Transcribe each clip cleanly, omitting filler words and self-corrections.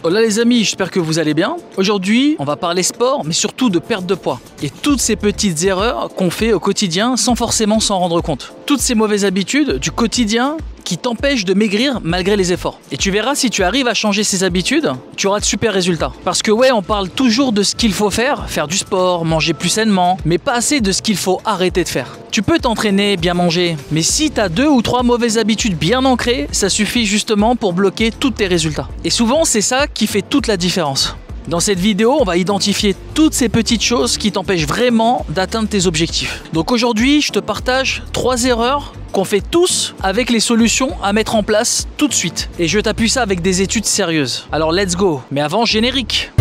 Hola les amis, j'espère que vous allez bien. Aujourd'hui, on va parler sport, mais surtout de perte de poids. Et toutes ces petites erreurs qu'on fait au quotidien sans forcément s'en rendre compte. Toutes ces mauvaises habitudes du quotidien qui t'empêchent de maigrir malgré les efforts. Et tu verras, si tu arrives à changer ces habitudes, tu auras de super résultats. Parce que ouais, on parle toujours de ce qu'il faut faire du sport, manger plus sainement, mais pas assez de ce qu'il faut arrêter de faire. Tu peux t'entraîner, bien manger, mais si tu as 2 ou 3 mauvaises habitudes bien ancrées, ça suffit justement pour bloquer tous tes résultats. Et souvent, c'est ça qui fait toute la différence. Dans cette vidéo, on va identifier toutes ces petites choses qui t'empêchent vraiment d'atteindre tes objectifs. Donc aujourd'hui, je te partage 3 erreurs qu'on fait tous avec les solutions à mettre en place tout de suite. Et je t'appuie ça avec des études sérieuses. Alors let's go. Mais avant, générique.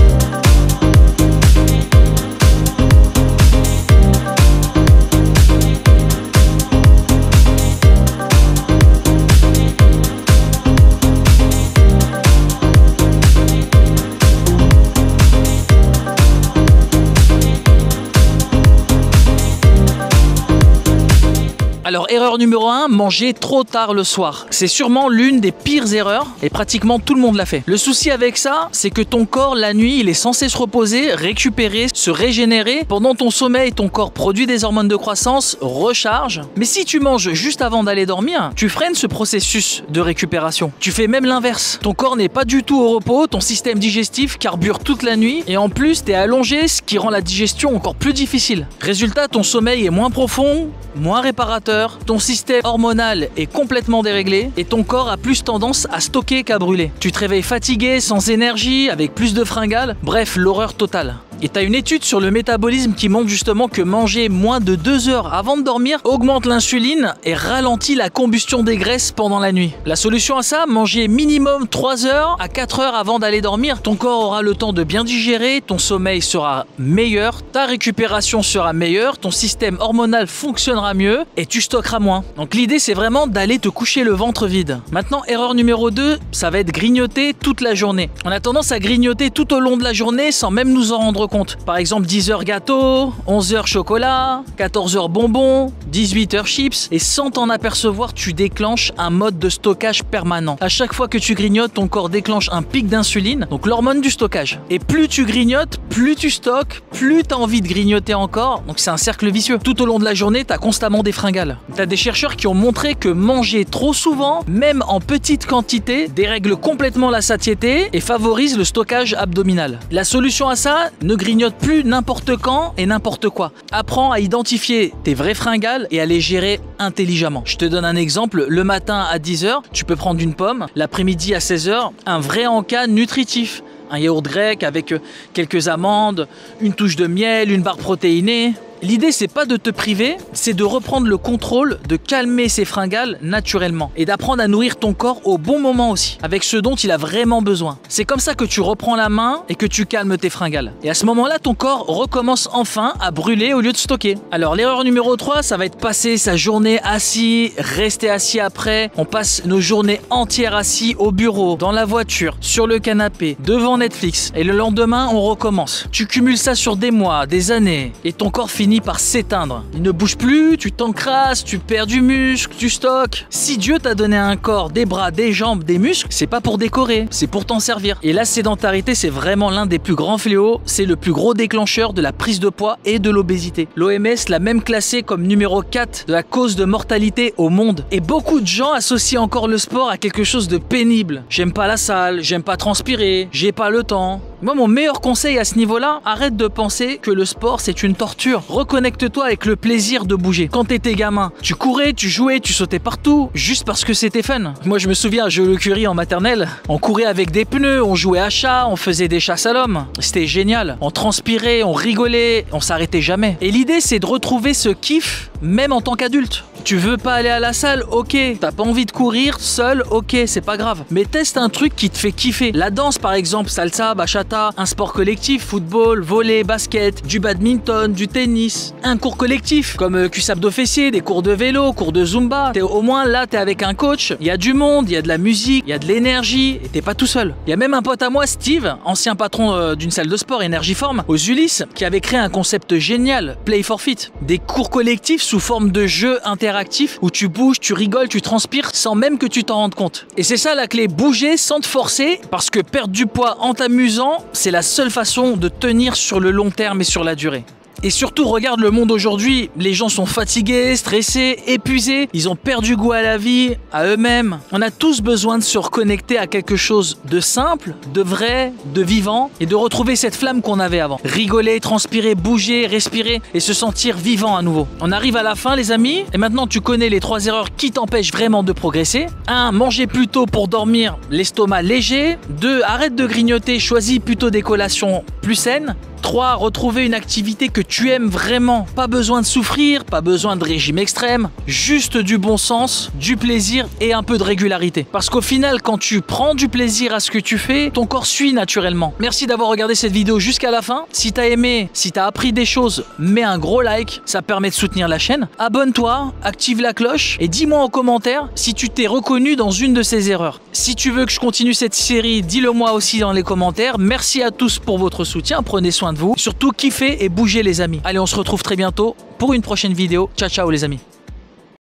Alors erreur numéro 1, manger trop tard le soir. C'est sûrement l'une des pires erreurs et pratiquement tout le monde l'a fait. Le souci avec ça, c'est que ton corps la nuit, il est censé se reposer, récupérer, se régénérer. Pendant ton sommeil, ton corps produit des hormones de croissance, recharge. Mais si tu manges juste avant d'aller dormir, tu freines ce processus de récupération. Tu fais même l'inverse. Ton corps n'est pas du tout au repos, ton système digestif carbure toute la nuit et en plus tu es allongé, ce qui rend la digestion encore plus difficile. Résultat, ton sommeil est moins profond, moins réparateur. Ton système hormonal est complètement déréglé et ton corps a plus tendance à stocker qu'à brûler. Tu te réveilles fatigué, sans énergie, avec plus de fringales, bref, l'horreur totale. Et tu as une étude sur le métabolisme qui montre justement que manger moins de 2 heures avant de dormir augmente l'insuline et ralentit la combustion des graisses pendant la nuit. La solution à ça, manger minimum 3 heures à 4 heures avant d'aller dormir. Ton corps aura le temps de bien digérer, ton sommeil sera meilleur, ta récupération sera meilleure, ton système hormonal fonctionnera mieux et tu stockeras moins. Donc l'idée, c'est vraiment d'aller te coucher le ventre vide. Maintenant, erreur numéro 2, ça va être grignoter toute la journée. On a tendance à grignoter tout au long de la journée sans même nous en rendre compte. Par exemple 10h gâteau, 11h chocolat, 14h bonbons, 18h chips et sans t'en apercevoir tu déclenches un mode de stockage permanent. À chaque fois que tu grignotes, ton corps déclenche un pic d'insuline, donc l'hormone du stockage. Et plus tu grignotes, plus tu stockes, plus tu as envie de grignoter encore, donc c'est un cercle vicieux. Tout au long de la journée, tu as constamment des fringales. Tu as des chercheurs qui ont montré que manger trop souvent, même en petite quantité, dérègle complètement la satiété et favorise le stockage abdominal. La solution à ça, ne grignote plus n'importe quand et n'importe quoi. Apprends à identifier tes vrais fringales et à les gérer intelligemment. Je te donne un exemple. Le matin à 10h, tu peux prendre une pomme. L'après-midi à 16h, un vrai encas nutritif. Un yaourt grec avec quelques amandes, une touche de miel, une barre protéinée. L'idée, c'est pas de te priver, c'est de reprendre le contrôle, de calmer ses fringales naturellement et d'apprendre à nourrir ton corps au bon moment aussi, avec ce dont il a vraiment besoin. C'est comme ça que tu reprends la main et que tu calmes tes fringales. Et à ce moment-là, ton corps recommence enfin à brûler au lieu de stocker. Alors l'erreur numéro 3, ça va être passer sa journée assis, rester assis après. On passe nos journées entières assis au bureau, dans la voiture, sur le canapé, devant Netflix. Et le lendemain, on recommence. Tu cumules ça sur des mois, des années, et ton corps finit par s'éteindre. Il ne bouge plus, tu t'encrasses, tu perds du muscle, tu stockes. Si Dieu t'a donné un corps, des bras, des jambes, des muscles, c'est pas pour décorer, c'est pour t'en servir. Et la sédentarité, c'est vraiment l'un des plus grands fléaux, c'est le plus gros déclencheur de la prise de poids et de l'obésité. L'OMS l'a même classé comme numéro 4 de la cause de mortalité au monde. Et beaucoup de gens associent encore le sport à quelque chose de pénible. J'aime pas la salle, j'aime pas transpirer, j'ai pas le temps. Moi, mon meilleur conseil à ce niveau-là, arrête de penser que le sport, c'est une torture. Reconnecte-toi avec le plaisir de bouger. Quand t'étais gamin, tu courais, tu jouais, tu sautais partout, juste parce que c'était fun. Moi, je me souviens, je le curie en maternelle. On courait avec des pneus, on jouait à chat, on faisait des chasses à l'homme. C'était génial. On transpirait, on rigolait, on s'arrêtait jamais. Et l'idée, c'est de retrouver ce kiff, même en tant qu'adulte. Tu veux pas aller à la salle, ok. T'as pas envie de courir seul, ok, c'est pas grave. Mais teste un truc qui te fait kiffer. La danse par exemple, salsa, bachata, un sport collectif, football, volley, basket, du badminton, du tennis. Un cours collectif, comme cuisse-abdos fessiers, des cours de vélo, cours de zumba. Au moins là, t'es avec un coach, il y a du monde, il y a de la musique, il y a de l'énergie, et t'es pas tout seul. Il y a même un pote à moi, Steve, ancien patron d'une salle de sport, Energiform, aux Ulysses, qui avait créé un concept génial, Play for Fit. Des cours collectifs sous forme de jeux interactifs hyperactif où tu bouges, tu rigoles, tu transpires sans même que tu t'en rendes compte. Et c'est ça la clé, bouger sans te forcer, parce que perdre du poids en t'amusant, c'est la seule façon de tenir sur le long terme et sur la durée. Et surtout, regarde le monde aujourd'hui, les gens sont fatigués, stressés, épuisés, ils ont perdu goût à la vie, à eux-mêmes. On a tous besoin de se reconnecter à quelque chose de simple, de vrai, de vivant, et de retrouver cette flamme qu'on avait avant. Rigoler, transpirer, bouger, respirer, et se sentir vivant à nouveau. On arrive à la fin les amis, et maintenant tu connais les 3 erreurs qui t'empêchent vraiment de progresser. 1. Manger plus tôt pour dormir, l'estomac léger. 2. Arrête de grignoter, choisis plutôt des collations plus saines. 3. Retrouver une activité que tu aimes vraiment. Pas besoin de souffrir, pas besoin de régime extrême, juste du bon sens, du plaisir et un peu de régularité. Parce qu'au final, quand tu prends du plaisir à ce que tu fais, ton corps suit naturellement. Merci d'avoir regardé cette vidéo jusqu'à la fin. Si t'as aimé, si t'as appris des choses, mets un gros like, ça permet de soutenir la chaîne. Abonne-toi, active la cloche et dis-moi en commentaire si tu t'es reconnu dans une de ces erreurs. Si tu veux que je continue cette série, dis-le moi aussi dans les commentaires. Merci à tous pour votre soutien, prenez soin de vous. Surtout kiffez et bougez les amis. Allez, on se retrouve très bientôt pour une prochaine vidéo. Ciao ciao les amis.